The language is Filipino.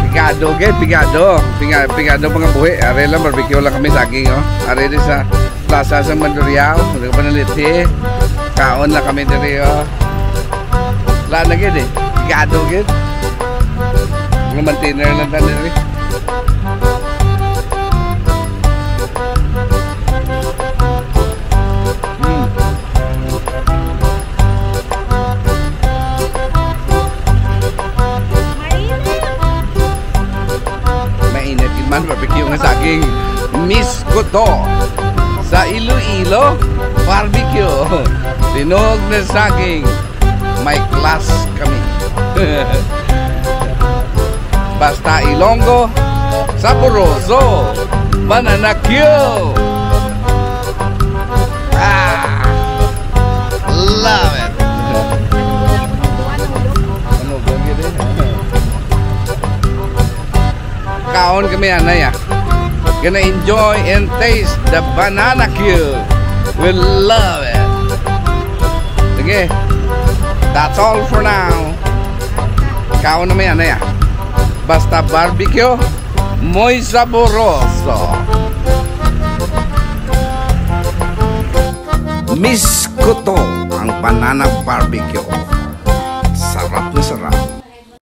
Pigado, gay, pigado. Pigado mga buhi. Are lang, barbecue lang kami saging, oh. Are din sa plaza sa Mandurriao. Hindi ko pa naliti. Kaon lang kami diri, oh. Wala na gid eh. Pigado gid. Mga mantinner lang tayo diri. Barbecue nga saging Miss ko to sa Iloilo barbecue tinog na saging may class kami basta Ilonggo saboroso banana Q love it. Kaon kami anay gonna enjoy and taste the banana Q. We love it. Sige, that's all for now. Kaon naman anay basta barbecue muy saboroso. Miss ko to ang banana barbecue. Sarap na sarap.